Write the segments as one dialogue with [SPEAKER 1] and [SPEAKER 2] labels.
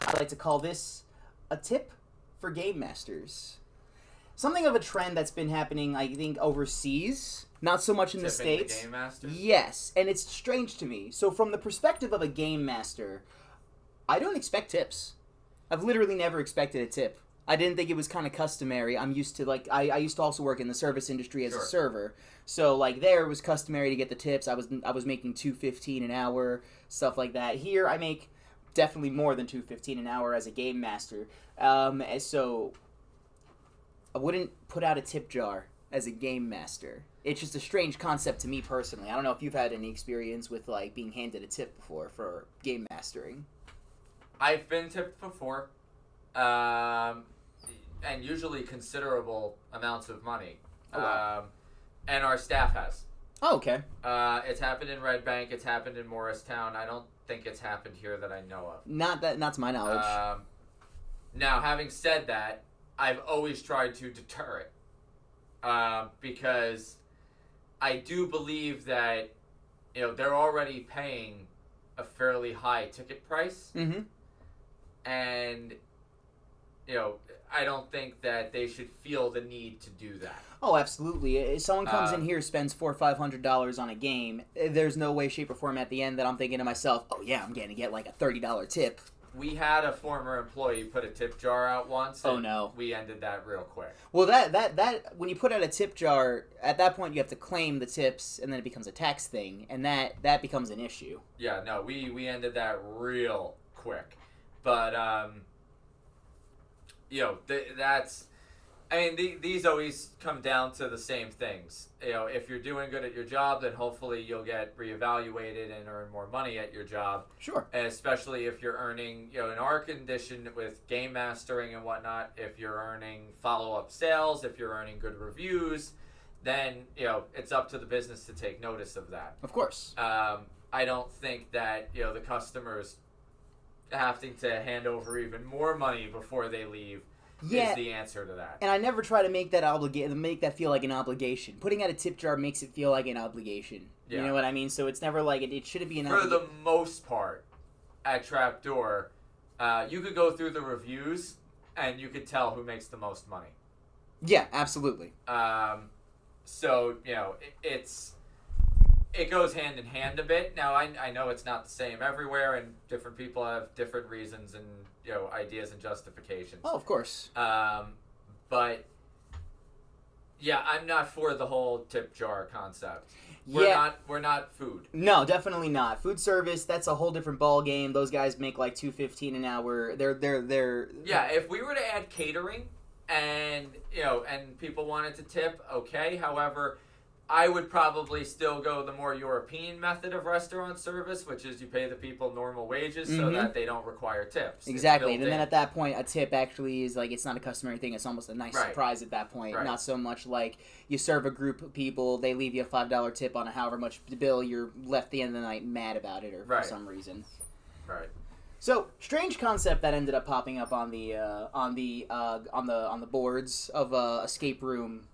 [SPEAKER 1] I like to call this a tip for game masters. Something of a trend that's been happening, I think, overseas, not so much in the
[SPEAKER 2] Tipping
[SPEAKER 1] States.
[SPEAKER 2] the game master?
[SPEAKER 1] Yes, and it's strange to me. So, from the perspective of a game master, I don't expect tips. I've literally never expected a tip. I didn't think it was kind of customary. I'm used to, like, I used to also work in the service industry as a server. So, like, there it was customary to get the tips. I was making $2.15 an hour, stuff like that. Here, I make definitely more than $2.15 an hour as a game master. So I wouldn't put out a tip jar as a game master. It's just a strange concept to me personally. I don't know if you've had any experience with, like, being handed a tip before for game mastering.
[SPEAKER 2] I've been tipped before, and usually considerable amounts of money.
[SPEAKER 1] Oh, wow.
[SPEAKER 2] And our staff has.
[SPEAKER 1] Oh, okay.
[SPEAKER 2] It's happened in Red Bank. It's happened in Morristown. I don't think it's happened here that I know of.
[SPEAKER 1] Not to my knowledge.
[SPEAKER 2] Now, having said that, I've always tried to deter it, because I do believe that they're already paying a fairly high ticket price,
[SPEAKER 1] mm-hmm.
[SPEAKER 2] and I don't think that they should feel the need to do that.
[SPEAKER 1] Oh, absolutely. If someone comes in here, spends $400 or $500 on a game, there's no way, shape, or form at the end that I'm thinking to myself, oh yeah, I'm going to get like a $30 tip.
[SPEAKER 2] We had a former employee put a tip jar out once.
[SPEAKER 1] Oh no.
[SPEAKER 2] We ended that real quick.
[SPEAKER 1] Well, that when you put out a tip jar, at that point you have to claim the tips, and then it becomes a tax thing, and that becomes an issue.
[SPEAKER 2] Yeah, no, we ended that real quick. But that's. I mean, these always come down to the same things. If you're doing good at your job, then hopefully you'll get reevaluated and earn more money at your job.
[SPEAKER 1] Sure.
[SPEAKER 2] And especially if you're earning, in our condition with game mastering and whatnot, if you're earning follow-up sales, if you're earning good reviews, then, it's up to the business to take notice of that.
[SPEAKER 1] Of course.
[SPEAKER 2] I don't think that, the customers having to hand over even more money before they leave is the answer to that.
[SPEAKER 1] And I never try to make that feel like an obligation. Putting out a tip jar makes it feel like an obligation.
[SPEAKER 2] Yeah.
[SPEAKER 1] You know what I mean? So it's never like it shouldn't be an obligation.
[SPEAKER 2] For the most part, at Trapdoor, you could go through the reviews and you could tell who makes the most money.
[SPEAKER 1] Yeah, absolutely.
[SPEAKER 2] So, it goes hand in hand a bit. Now, I know it's not the same everywhere, and different people have different reasons and, ideas and justifications.
[SPEAKER 1] Oh, of course.
[SPEAKER 2] But, yeah, I'm not for the whole tip jar concept. We're not food.
[SPEAKER 1] No, definitely not. Food service, that's a whole different ball game. Those guys make like $2.15 an hour. They're
[SPEAKER 2] Yeah, if we were to add catering and and people wanted to tip, okay. However, I would probably still go the more European method of restaurant service, which is you pay the people normal wages so that they don't require tips.
[SPEAKER 1] Exactly. And then at that point, a tip actually is like, it's not a customary thing. It's almost a nice surprise at that point.
[SPEAKER 2] Right.
[SPEAKER 1] Not so much like you serve a group of people, they leave you a $5 tip on a however much bill, you're left the end of the night mad about it or for some reason.
[SPEAKER 2] Right.
[SPEAKER 1] So, strange concept that ended up popping up on the boards of escape room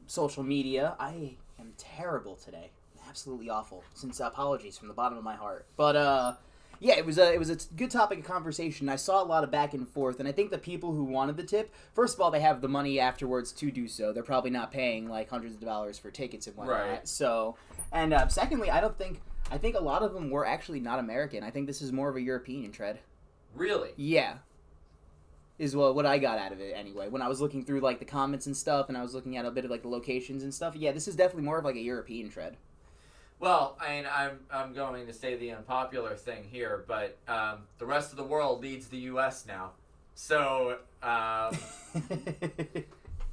[SPEAKER 1] social media. I am terrible today. Absolutely awful. Since apologies from the bottom of my heart. But yeah, it was a good topic of conversation. I saw a lot of back and forth, and I think the people who wanted the tip, first of all, they have the money afterwards to do so. They're probably not paying like hundreds of dollars for tickets and whatnot.
[SPEAKER 2] Right.
[SPEAKER 1] So, and secondly, I think a lot of them were actually not American. I think this is more of a European trend.
[SPEAKER 2] Really?
[SPEAKER 1] Yeah. Is what I got out of it anyway. When I was looking through like the comments and stuff, and I was looking at a bit of like the locations and stuff. Yeah, this is definitely more of like a European trend.
[SPEAKER 2] Well, I mean, I'm going to say the unpopular thing here, but the rest of the world leads the U.S. now, so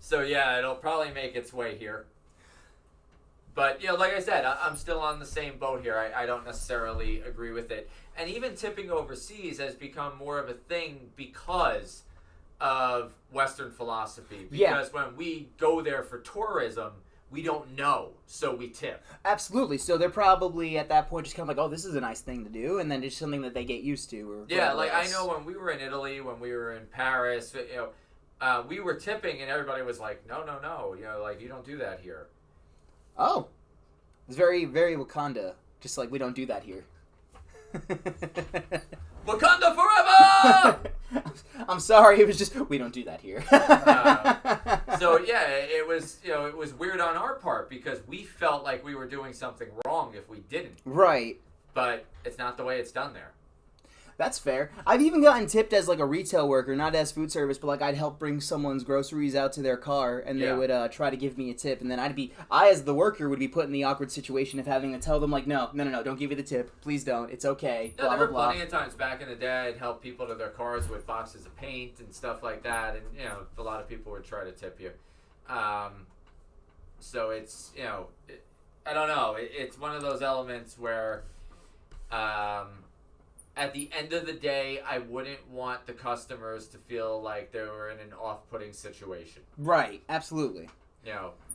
[SPEAKER 2] so yeah, it'll probably make its way here. But like I said, I'm still on the same boat here. I don't necessarily agree with it, and even tipping overseas has become more of a thing because of Western philosophy. Because when we go there for tourism, we don't know, so we tip.
[SPEAKER 1] Absolutely. So they're probably at that point just kind of like, oh, this is a nice thing to do, and then it's something that they get used to. Or
[SPEAKER 2] yeah, like else. I know when we were in Italy, when we were in Paris, we were tipping, and everybody was like, no, like you don't do that here.
[SPEAKER 1] Oh, it's very, very Wakanda. Just like we don't do that here.
[SPEAKER 2] Wakanda forever!
[SPEAKER 1] I'm sorry, it was just we don't do that here.
[SPEAKER 2] So yeah, it was it was weird on our part because we felt like we were doing something wrong if we didn't.
[SPEAKER 1] Right.
[SPEAKER 2] But it's not the way it's done there.
[SPEAKER 1] That's fair. I've even gotten tipped as like a retail worker, not as food service, but like I'd help bring someone's groceries out to their car, and they would try to give me a tip, and then I as the worker would be put in the awkward situation of having to tell them like, no, don't give me the tip, please don't, it's okay.
[SPEAKER 2] Yeah,
[SPEAKER 1] blah
[SPEAKER 2] there
[SPEAKER 1] blah
[SPEAKER 2] were
[SPEAKER 1] blah.
[SPEAKER 2] plenty of times back in the day I'd help people to their cars with boxes of paint and stuff like that, and a lot of people would try to tip you. So it's I don't know. It's one of those elements where. At the end of the day, I wouldn't want the customers to feel like they were in an off-putting situation.
[SPEAKER 1] Right, absolutely.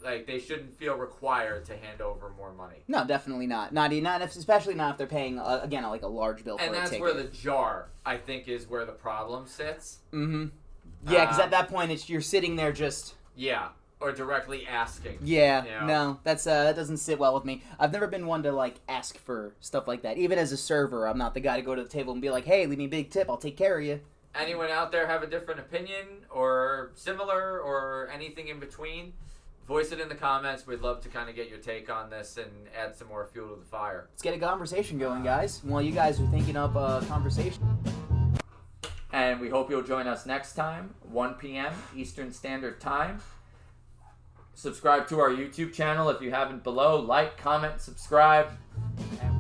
[SPEAKER 2] Like they shouldn't feel required to hand over more money.
[SPEAKER 1] No, definitely not. Not especially not if they're paying again like a large bill for a ticket.
[SPEAKER 2] And that's where the jar, I think, is where the problem sits.
[SPEAKER 1] Mm-hmm. Yeah, because at that point, you're sitting there just.
[SPEAKER 2] Yeah. Or directly asking.
[SPEAKER 1] Yeah, no, that doesn't sit well with me. I've never been one to like ask for stuff like that. Even as a server, I'm not the guy to go to the table and be like, "Hey, leave me a big tip. I'll take care of you."
[SPEAKER 2] Anyone out there have a different opinion or similar or anything in between? Voice it in the comments. We'd love to kind of get your take on this and add some more fuel to the fire.
[SPEAKER 1] Let's get a conversation going, guys. While you guys are thinking up a conversation.
[SPEAKER 2] And we hope you'll join us next time, 1 p.m. Eastern Standard Time. Subscribe to our YouTube channel if you haven't below. Like, comment, subscribe. And